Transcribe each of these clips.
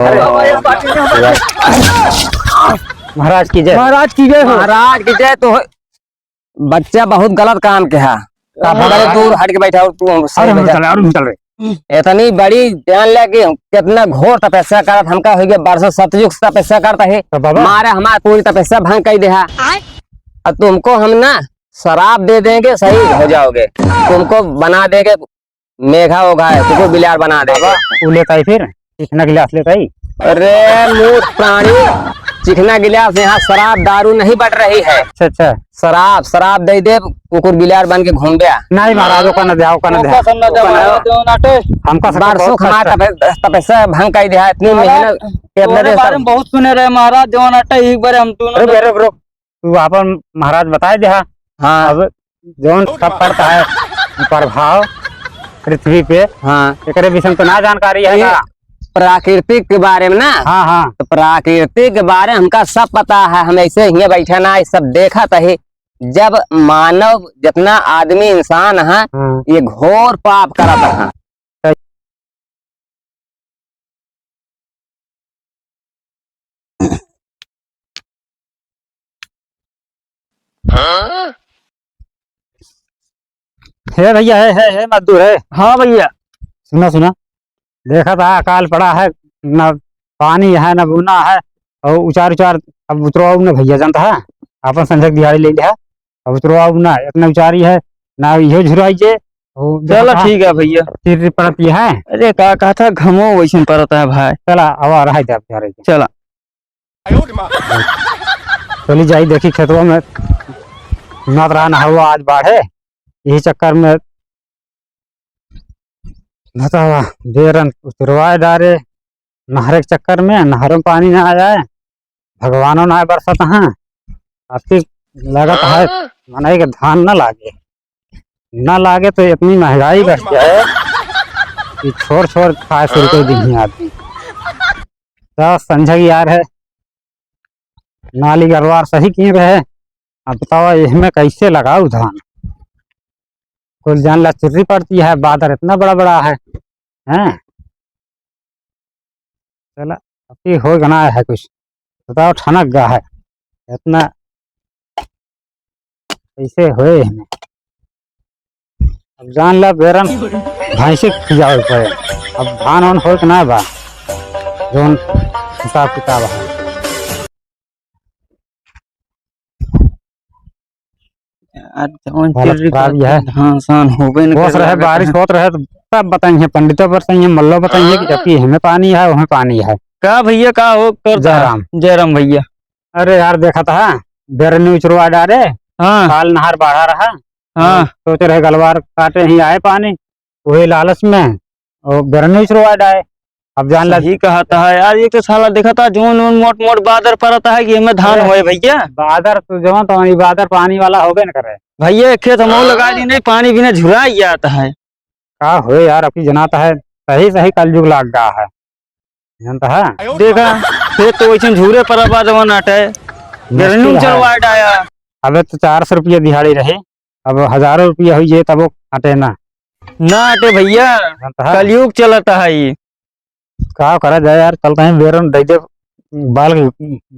महाराज की जय। महाराज की जय हो। महाराज की जय। तो बच्चा बहुत गलत काम किया। बड़े दूर हट के बैठा तू चल रहे इतनी बड़ी जान ले कि कितना घोर तपस्या करत हमका हो गया वर्षों सतयुग से तपस्या करता है मारे हमारे पूरी तपस्या भंग कर दिया। अब तुमको हम ना शराब दे देंगे सही हो जाओगे। तुमको बना देंगे मेघा होगा है तुमको बिलार बना देगा। तू लेता ही फिर चिकना गिलास लेता ही। अरे मूर्ख प्राणी चिकना गिलास यहाँ शराब दारू नहीं बट रही है। अच्छा अच्छा शराब दे दे कुकुर बिलार बन के घूम गया। नहीं महाराजों का न ध्यान का न ध्यान हमका बारसों तपस्या भंग कर दिया। इतनी मेहनत बहुत सुने रहे महाराज देवन अट्टा एक बार हम रुक तू अपन महाराज बताए दे। हाँ अब जौन सब पड़ता है प्रभाव पृथ्वी पे। हाँ एकरे विषय तो ना जानकारी है ना। प्राकृतिक के बारे में ना। हाँ हाँ तो प्राकृतिक के बारे में हमका सब पता है। हम ऐसे ही बैठे ना सब देखा है। जब मानव जितना आदमी इंसान है ये घोर पाप करता है। है भैया है मजदूर है। हाँ भैया सुना देखा था अकाल पड़ा है न पानी है न बुना है और उचार अब उतरवाऊ न भैया जानता है अपन संजय दिहाड़ी ले लिया। अब उतरवाऊ ना इतना उचारी है ना ये झुराइए। चलो ठीक है भैया। सिर पड़ती है। अरे का कहा था घमो वैसे पड़ता है भाई। चला अब रहा है चला चली जाई देखी खेतों में नत रहा ना हुआ आज बाढ़ है यही चक्कर में हुआ बेरन उतरवाए डारे नहर के चक्कर में नहर में पानी ना आ जाए भगवानों ना बरसत है। आपकी लागत है मनाई के धान ना लागे तो इतनी महंगाई बढ़ जाए कि छोड़ खाए शुरू कर दी आदमी। तो संजय यार है नाली गरवार सही किए रहे। अब बताओ इसमें कैसे लगाऊ धान कुल जान ला चिर्री पड़ती है बादर इतना बड़ा है हैं। चला अभी हो गना है कुछ बताओ ठनक गा है इतना कैसे होए हमें। अब जान ला बेरन भैंसे खिजावे पड़े। अब धान वान हो ना बा जोन हिसाब किताब है। बारिश होत रहे तो सब बताइए पंडितों बताइए मल्लो बताइए कि जबकि हमें पानी है वहाँ पानी है। का भैया का हो कर जयराम भैया। अरे यार देखा था बेरनी उचरवा डारे। हाँ काल नहर बढ़ा रहा। हाँ सोच रहे गलवार काटे ही आए पानी वही लालच में और बेरनी उचरवा डाले। अब जान लगी कहता है यार ये तो साला देखा था जो मोट बादर पड़ता है कि हमें धान हुए भैया। बादर तो जो तो बादर पानी वाला हो गए न करे भैया खेत हम लगा दी नहीं पानी बिना झुरा ही आता है। का हो यार अभी जनाता है सही कलयुग लाग गया है जानता है। देखा खेत तो वैसे झूरे पर चढ़वाया। अब तो 400 रुपया दिहाड़ी रहे अब हजारों रुपया हुई तब हटे ना हटे भैया कलयुग चलता है ये का करा जाए यार। चलते हैं बेरन दे दे बाल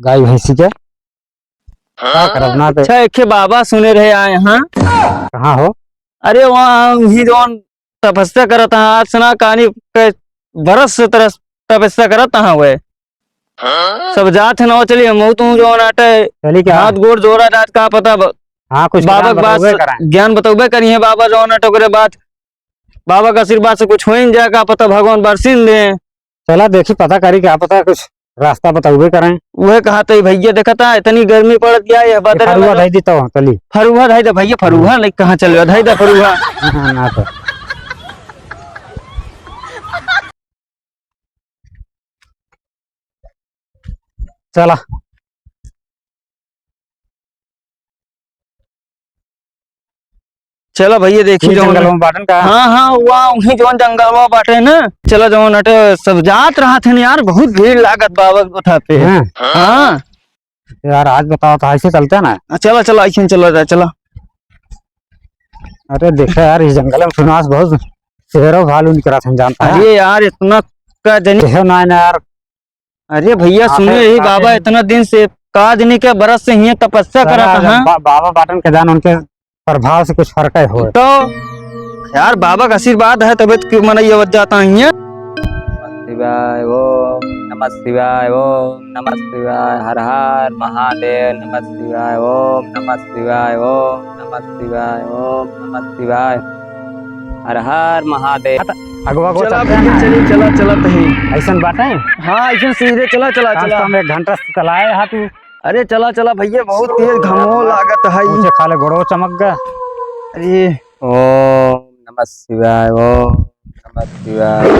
गाय भैंसी के क्या करना। अच्छा एक बाबा सुने रहे आए यहाँ कहाँ हो। अरे वहाँ ही जोन तपस्या करता है आज सुना कहानी बरस से तरह तपस्या करता है वे सब जात है ना चलिए हम तुम जो नाटे चली क्या हाथ गोड़ जोड़ा जात का पता। हाँ कुछ बाबा के बात ज्ञान बतौबे करिए बाबा जो नाटे बात बाबा का आशीर्वाद से कुछ हो ही जाए का पता भगवान बरसीन दे। चला देखी पता करी क्या पता कुछ रास्ता बताओगे करें। वह कहा था भैया देखा था इतनी गर्मी पड़ गया है फरुहा धाई देता हूँ चली फरुहा धाई दे भैया फरुहा नहीं कहाँ चल धाई दे फरुहा। ना तो चला चलो भैया देखिए जंगल में बाटन का। हाँ वही जो जंगल में बाटे ना चलो जो नटे सब जात रहा थे यार बहुत भीड़ लागत बाबा उठा पे। हाँ यार आज बताओ तो ऐसे चलते है ना। चलो ऐसे चलो। अरे देखा यार इस जंगल में सुनास बहुत शेरों भालू निकला था जानता है। अरे यार इतना का जनी ना यार अरे भैया सुने ही बाबा इतना दिन से काज नहीं के बरस से ही तपस्या करा था। बाबा बाटन के जान उनके प्रभाव से कुछ फर्क है हो तो यार बाबा का आशीर्वाद है तबियत क्यों मन ये जाता है। शिवाय ओम नमः शिवाय ओम नमः शिवाय हर हर महादेव नमः शिवाय ओम नमः शिवाय ओम नमः शिवाय ओम नमः शिवाय हर हर महादेव। अगवा को चला भैया चलिए चला चला तही। ऐसा बात है हाँ ऐसे सीधे चला चला चला। हम 1 घंटा से चलाए हा तू अरे चला चला भैया बहुत तेज घमो लागत है। मुझे खाले गोड़ो चमक गया। अरे ओम नमः शिवाय ओम नमः शिवाय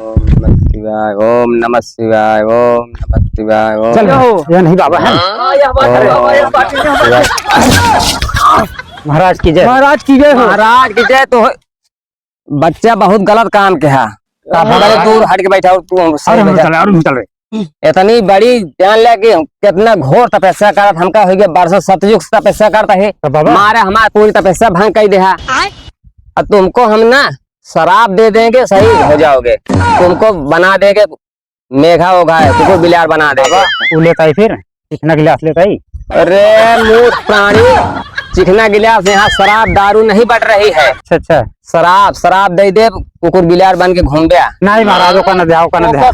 ओम नमः शिवाय ओम नमः शिवाय ओम नमः शिवाय ओम चल ये नहीं बाबा है महाराज की जय। महाराज की जय हो। महाराज की जय। तो बच्चा बहुत गलत काम के है। बड़े दूर हट के बैठा हो तू और हम चल रहे इतनी बड़ी जान ले कि कितना घोर तपस्या करत हमका हो गया 1200 सतयुग से तपस्या करता है। मारे हमारा पूरी तपस्या भंग कर दे। और तुमको हम ना शराब दे देंगे सही हो जाओगे। तुमको बना देंगे मेघा होगा है तुमको बिलार बना देगा। वो लेता ही फिर चिकना गिलास लेता ही। अरे मूर्ख प्राणी चिकना गिलास यहाँ शराब दारू नहीं बट रही है। अच्छा शराब दे दे कुकुर बिलार बन के घूम गया। नहीं महाराजों का न ध्यान का न ध्यान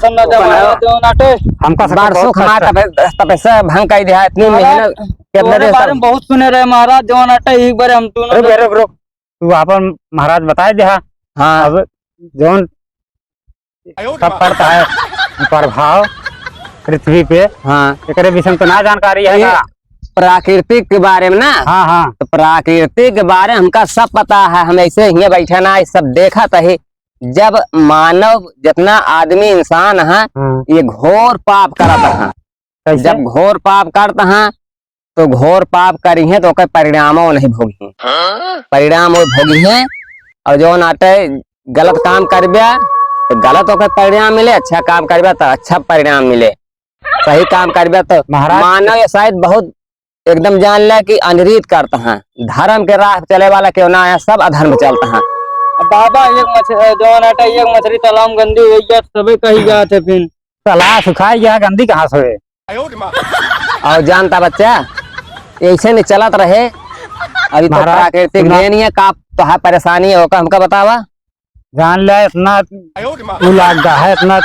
हमका 1200 हमारा तपस्या भंग कर दिया। इतनी मेहनत कितने देर बारे में बहुत सुने रहे महाराज जवान अटे एक बार हम रुक तू अपन महाराज बताए दे। हाँ अब जौन सब पड़ता है प्रभाव पृथ्वी पे। हाँ एकरे विषय में तो ना जानकारी है ना। प्राकृतिक के बारे में ना। हाँ तो प्राकृतिक के बारे में हमका सब पता है। हम ऐसे ही बैठे ना सब देखा है। जब मानव जितना आदमी इंसान है ये घोर पाप करता है। जब घोर पाप करता है तो घोर पाप करी है तो परिणामों नहीं भोगी परिणाम वो भोगी है। और जो नाटे गलत काम कर तो गलत होकर परिणाम मिले। अच्छा काम कर तो अच्छा परिणाम मिले। सही काम कर तो मानव ये शायद बहुत एकदम जान ले कि अनरीत करता है। धर्म के राह चले वाला क्यों ना है सब अधर्म चलता है। बाबा एक मछली तालाब गंदी हो गया सबे कही गया थे फिर तालाब सुखाई गया गंदी कहाँ से हुए। और जानता बच्चा ऐसे नहीं चलत रहे। अभी तो प्राकृतिक नहीं है का तो है परेशानी होगा हमका बतावा। जान ले इतना लागा है इतना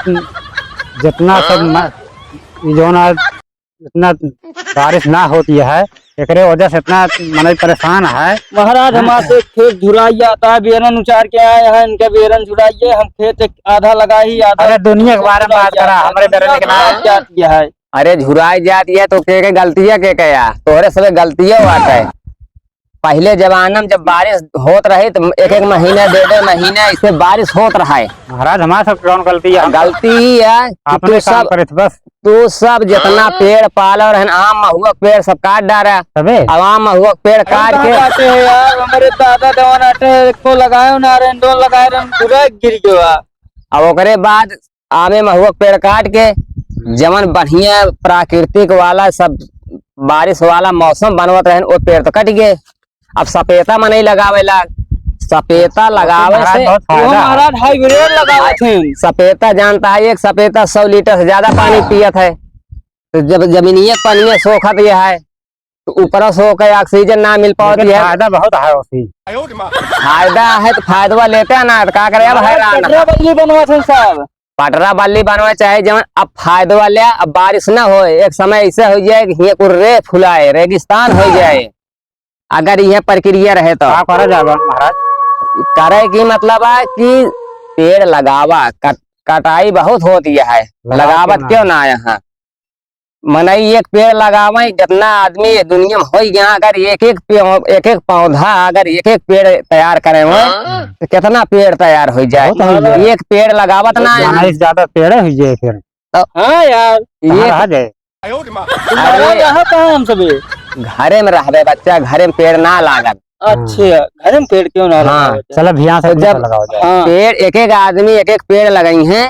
जितना सब जो ना इतना बारिश ना होती है एकरे वजह से इतना मन परेशान है। महाराज हमारे खेत झुराई आता है बेरन उचार के आए हैं इनके बेरन झुराइए हम खेत आधा लगा ही आधा। अरे दुनिया के बारे में बात करा हमारे डरने के ना है। अरे झुराई जाती है तो के गलती है के या तोहरे सब गलती है। पहले जमाना में जब बारिश होत रही तो एक महीने 1.5 महीने इससे बारिश होत रहा है। महाराज हमारे सब कौन गलती है। गलती ही है अपने सब करे बस तू सब जितना पेड़ पाला और आम महुआ पेड़ सब काट डाला। अब आम महुआ पेड़ काट के यार हमारे दादा जवान आटे को लगाए ना डोल लगाए पूरा गिर गया। अब ओकरे बाद आमे महुआ पेड़ काट के जमन बढ़िया प्राकृतिक वाला सब बारिश वाला मौसम बनवत रहे वो पेड़ तो कट गए। अब सपेता में नहीं लगावे ला सपेता लगावे से महाराज हाइब्रिड लगावे थे। सपेता जानता है एक सपेता 100 लीटर से ज्यादा पानी पियत है। तो जब जमीनिया पानी सोखत यह है तो ऊपर से होकर ऑक्सीजन ना मिल पाती है। फायदा बहुत है उसी फायदा है तो फायदा लेते है ना क्या करे। अब बल्ली बनवा थे सब पटरा बल्ली बनवा चाहे जब अब फायदा वाले अब बारिश ना हो एक समय ऐसे हो जाए कि रे फुलाए रेगिस्तान हो जाए। अगर यह प्रक्रिया रहे तो करा जाएगा महाराज। करे की मतलब है कि पेड़ लगावा कटाई बहुत होती है लगावत क्यों ना यहाँ मनई एक पेड़ लगावा जितना आदमी दुनिया में हो गया। अगर एक पौधा अगर एक पेड़ तैयार करे हुए तो कितना पेड़ तैयार हो जाए। एक पेड़ लगावत ना ज्यादा पेड़ हो जाए फिर। हाँ यार ये हम सभी घरे में रहे बच्चा घरे में पेड़ ना लागत। अच्छा घर में पेड़ क्यों ना। हाँ चलो भैया से जब पेड़ एक आदमी एक पेड़ लगाई हैं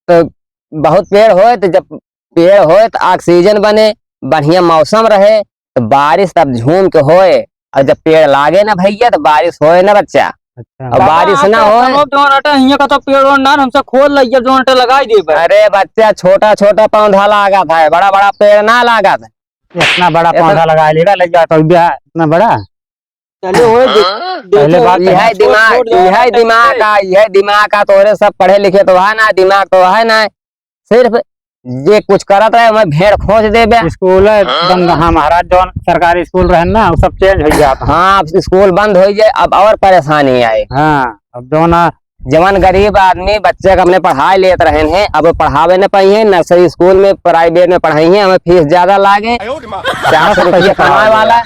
तो बहुत पेड़ हो तो जब पेड़ हो तो ऑक्सीजन बने बढ़िया मौसम रहे तो बारिश तब झूम के होए। और जब पेड़ लागे ना भैया तो बारिश होए ना बच्चा। अच्छा अब बारिश ना हो। जौन अटे हियां का तो पेड़ और ना हमसे खोल लइए जौन अटे लगाई दे बे। अरे बच्चा छोटा छोटा पौधा लागा था, बड़ा बड़ा पेड़ ना लागा था। इतना बड़ा ये तो- पौधा लगा लेगा लग जाता इतना बड़ा। चले होए पहले बात तो यह दिमाग यह दिमाग का यह दिमाग का तोरे सब पढ़े लिखे तो है ना, दिमाग तो है ना। सिर्फ ये कुछ करत रहे मैं भेड़ खोज देबे। स्कूल बंद, हाँ महाराज जो सरकारी स्कूल रहे ना वो सब चेंज हो जाता। हाँ अब स्कूल बंद हो जाए अब और परेशानी आए। हाँ अब जो ना जवान गरीब आदमी बच्चे को अपने पढ़ाई लेते रहे हैं, अब पढ़ावे न पाई है। नर्सरी स्कूल में प्राइवेट में पढ़ाई है, हमें फीस ज्यादा लागे, 400 रुपया कमाए वाला।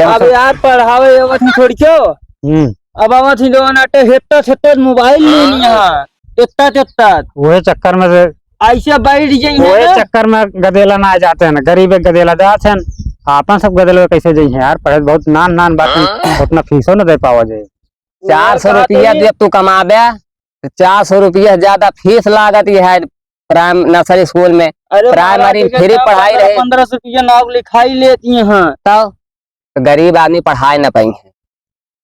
अब यार पढ़ावे आवत ही छोड़ क्यों अब आवत ही जौन अटे हेत्ता हेत्ता मोबाइल लेनी है इतना इतना वही चक्कर में से ऐसे बैठ जाइए वही ना। चक्कर में गदेला ना आ जाते हैं ना, गरीब एक गदेला जाते हैं। आपन सब गदेला कैसे जाइए यार, पढ़े बहुत नान नान बातें उतना फीसो न दे पावा जाए। 400 रुपया जब तू कमाबे तो 400 रुपया ज्यादा फीस लागत है प्राइम नर्सरी स्कूल में। अरे प्राइमरी में फ्री पढ़ाई रहे 1500 रुपया नाव लिखाई लेती हैं। तो गरीब आदमी पढ़ाई न पाई है।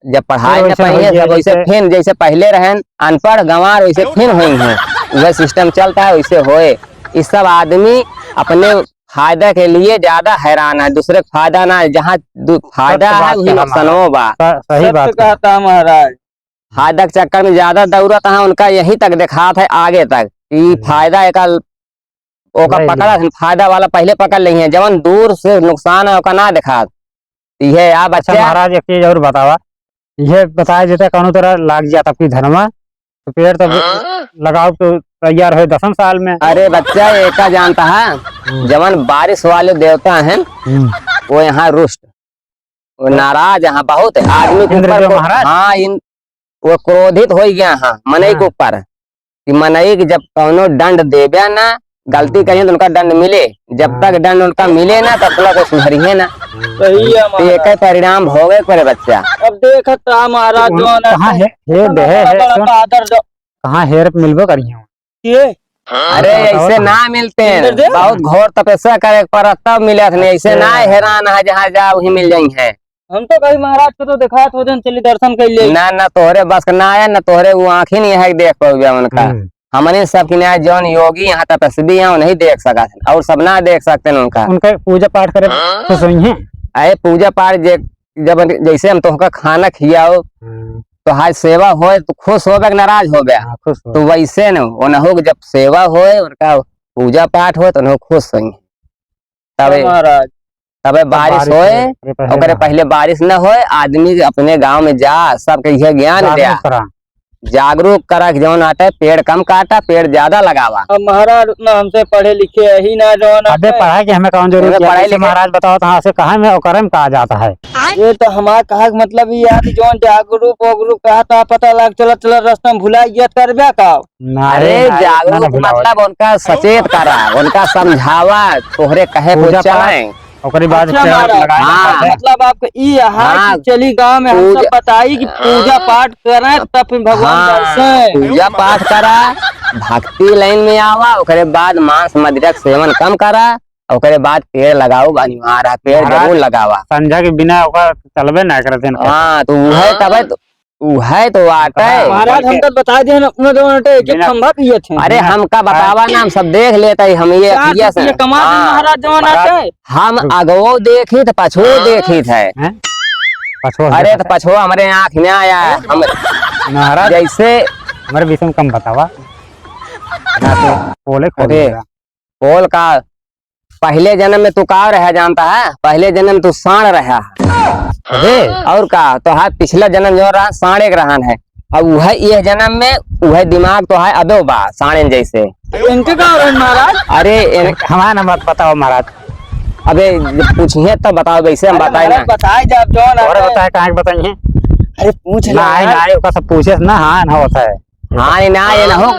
जब पढ़ाई न वैसे पाई हो है गया सब वैसे फिर जैसे पहले रहे अनपढ़ गंवार वैसे फिर हुई है। वह सिस्टम चलता है वैसे होए। इस सब आदमी अपने फायदा के लिए ज्यादा हैरान है, दूसरे का फायदा ना है। जहाँ फायदा सत्य है बात वही कहा नुकसानो बा। सही बात है। कहता महाराज फायदा के चक्कर में ज्यादा दौड़त है, उनका यही तक दिखात है आगे तक कि फायदा एक ओका नहीं, पकड़ा फायदा वाला पहले पकड़ ली है, जवन दूर से नुकसान है ओका ना दिखात। ये या अच्छा बच्चा महाराज एक चीज और बतावा, ये बताया जाता कौन तरह लाग गया तब की धर्मा तो पेड़ तो लगाओ तो तैयार हो 10 साल में। अरे बच्चा एक का जानता है, जवन बारिश वाले देवता हैं वो यहाँ रुष्ट वो नाराज यहाँ बहुत है आदमी के इंद्रदेव ऊपर महाराज? हाँ वो क्रोधित हो गया हाँ मनई के ऊपर कि मनई के जब कौनो दंड देवे ना गलती करिए तो उनका दंड मिले, जब तक दंड उनका मिले ना तब तक वो सुधरिए ना। सही है तो एक परिणाम हो गए पर बच्चा। अब देखता महाराज जो कहाँ है हेर दे है सुन, आदर दो कहाँ हेर मिलबो करिए ये अरे ऐसे ना मिलते हैं, इंद्रदेव? बहुत घोर तपस्या करे पर तब मिले थे, ऐसे ना हैरान है जहाँ जाओ वही मिल जाई है। हम तो कहीं महाराज को तो दिखा तो चलिए दर्शन कर लिए ना ना तोहरे बस का ना है ना तोहरे वो आँख ही नहीं है कि देख पाओगे उनका। हमने सब की ना जौन योगी यहाँ तपस्वी हैं वो नहीं देख सका थे और सब ना देख सकते हैं उनका। उनके पूजा पाठ करे खुश हुई है। अरे पूजा पाठ जब जैसे हम तुमका खाना खियाओ तो हाथ सेवा होए तो खुश होबे कि नाराज होबे, खुश हो। तो वैसे न वो न हो कि जब सेवा होए उनका पूजा पाठ हो तो न खुश होई तबे महाराज तबे बारिश होए। ओकरे पहले बारिश न होए आदमी अपने गांव में जा सबके यह ज्ञान दिया जागरूक करा कि जौन आटे पेड़ कम काटा पेड़ ज्यादा लगावा। अब महाराज उतना हमसे पढ़े लिखे है ही ना जो ना अबे पढ़ाई के हमें कौन जरूरत पढ़ाई है लिखे- महाराज बताओ तो से कहा में ओकरे में कहा जाता है। ये तो हमारा कहा के मतलब ये है कि जो जागरूक वगरूक कहा था पता लग चला चला रास्ता में भुलाई करबे का। अरे जागरूक मतलब उनका सचेत करा उनका समझावा तोहरे कहे पूजा पहुंचाए। ओकरी बाद अच्छा पेड़ महाराज, लगाए हाँ। जाते हैं। मतलब आपको ये है हाँ। कि चली गांव में हम सब पूजा- बताई कि पूजा पाठ करें तब फिर भगवान हाँ, दर्शन। पूजा पाठ करा भक्ति लाइन में आवा ओकरे बाद मांस मदिरा के सेवन कम करा ओकरे बाद पेड़ लगाओ अनिवार्य है, पेड़ महाराज- जरूर लगावा। संजय के बिना ओकर चलबे ना करते हैं। हाँ तो वह तबे तो वह तो आता है। महाराज हम तो बता दिए अपने जो एक बिना- खंभा किए थे। अरे हमका बतावा ना हम सब देख लेते हैं, हम ये चार किया से। रुपये कमा दे हाँ, महाराज जवान आते हम अगवो देखी तो पछुओ देखी थे। पछुआ अरे तो पछुओ हमारे आँख में आया है हम महाराज जैसे हमारे विषय में कम बतावा ना तो बोले खोल अरे, देगा। बोल का पहले जन्म में तू का रहा जानता है, पहले जन्म में तू साण रहा अरे और का तो है पिछला जन्म जो रहा साढ़े के रहन है। अब वह ये जन्म में वह दिमाग तो है अबे बा साढ़े जैसे। इनके का रहे महाराज। अरे हमारा नंबर बताओ महाराज। अबे जब पूछिए तब बताओ वैसे हम बताए ना। बताए जब जवान और आते बताए कहाँ के बताइए अरे पूछ ना आए ना आए ओका सब पूछे ना हाँ ना होता है। हाँ ना ये ना हो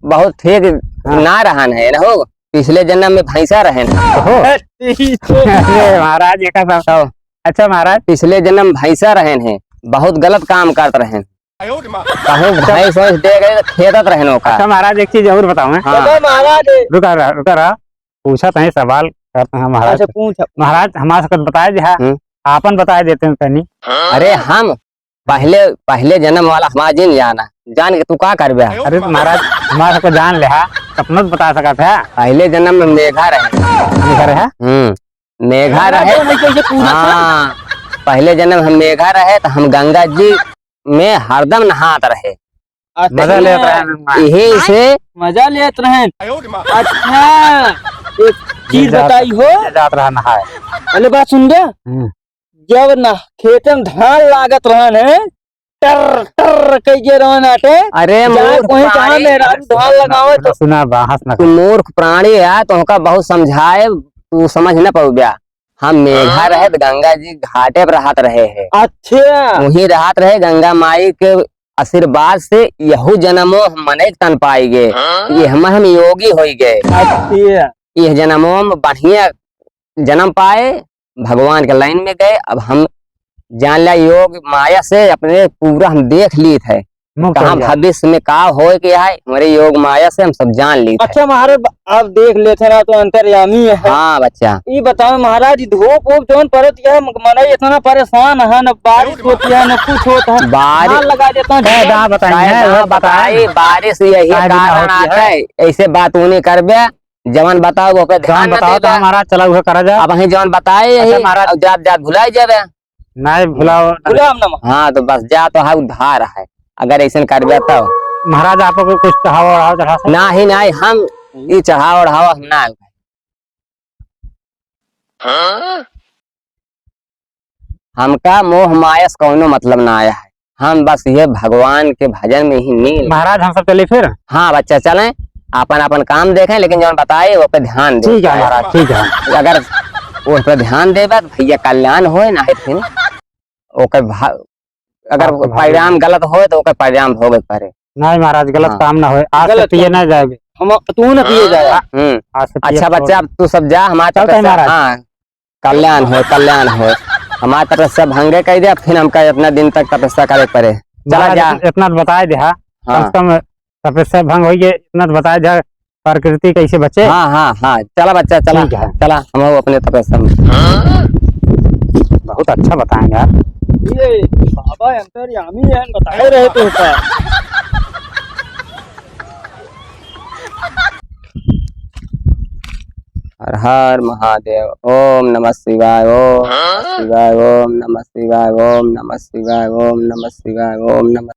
बहुत ठीक ना रहन है ना हो पिछले जन्म में भैंसा रहन हो अरे महाराज एक बताओ। अच्छा महाराज पिछले जन्म भैंसा रहन है बहुत गलत काम करते रहन कहूँ भैंस वैंस दे गए तो खेतत रहन ओका। अच्छा महाराज एक चीज और बताओ मैं हाँ। महाराज रुका रहा पूछा था सवाल करते हैं महाराज। अच्छा पूछ महाराज हमारे साथ बताया जी हाँ हम्म। आपन बताए देते हैं तनी। अरे हम पहले पहले जन्म वाला हमारा जिन जाना जान के तू का कर बे। अरे तो महाराज हमारा को जान ले हा सपनों बता सका था पहले जन्म में मेघा रहे। घर है मेघा रहे। हाँ पहले जन्म हम मेघा रहे तो हम गंगा जी में हरदम नहात रहे। मजा लेते रहे यही से मजा लेते रहे। अच्छा एक चीज बताई हो जात रहा नहाए। अरे बात सुन गया जब ना खेत में धान लागत रहन है टर टर कहिए रहन आटे। अरे मूर्ख कोई जहां प्राणी, मेरा धान लगावे तो सुना बाहस न तू मूर्ख प्राणी है तो हमका बहुत समझाए तू समझ न पाऊ गया। हम मेघा रहे तो गंगा जी घाटे पर रहत रहे हैं। अच्छा वही रहत रहे गंगा माई के आशीर्वाद से यहू जन्मो हम मने तन पाई गए। ये हम योगी हो गए। अच्छा यह जन्मों में बढ़िया जन्म पाए भगवान के लाइन में गए। अब हम जान लिया योग माया से अपने पूरा हम देख ली थे कहाँ भविष्य में का हो के है हमारे योग माया से हम सब जान ली थे। अच्छा महाराज आप देख लेते ना तो अंतर्यामी है। हाँ बच्चा ये बताओ महाराज धूप वूप जौन परत यह मना इतना परेशान है न बारिश होती है न कुछ होता है बारिश लगा देता है बताई बारिश यही कारण आता है। ऐसे बात नहीं करबे जवन बताओ वो पे ध्यान बताओ तो हमारा चला हुआ करा जा। अब वही जवन बताए यही महाराज जात जात भुला जाबे नहीं भुलाओ हाँ तो बस जा तो है उद्धार है अगर ऐसा करबे तो। महाराज आपको कुछ चढ़ावा उड़ावा चढ़ा नहीं नहीं हम ये चढ़ाव उढ़ावा हम ना हमका मोह मायस कौनो मतलब ना आया है। हम बस ये भगवान के भजन में ही नील। महाराज हम सब चले फिर। हाँ बच्चा चलें अपन अपन काम देखें लेकिन जो बताए वो पे ध्यान दे। ठीक है महाराज ठीक है। अगर वो पे ध्यान देबे तो भैया कल्याण होए ना फिर ओकर अगर परिणाम गलत हो तो ओकर परिणाम भोगे पड़े। नहीं महाराज गलत हाँ। काम ना हो आज से पिए ना जाएगी हम तू न पिए जाए। अच्छा बच्चा अब तू सब जा हमारे तरफ से हाँ कल्याण हो हमारे तरफ से भंगे कह दे फिर हमका इतना दिन तक तपस्या करे पड़े। चला जा इतना बताए दे कम से कम तपस्या भंग हो इतना बताए दे प्रकृति कैसे बचे। हाँ हाँ हाँ चला बच्चा चला चला हम अपने तपस्या में। बहुत अच्छा बताएंगे यार ये बाबा अंतर्यामी है बताए रहे तो हर हर महादेव। ओम नमः शिवाय ओम नमः शिवाय ओम नमः शिवाय ओम नमः शिवाय ओम नमः शिवाय ओम नमः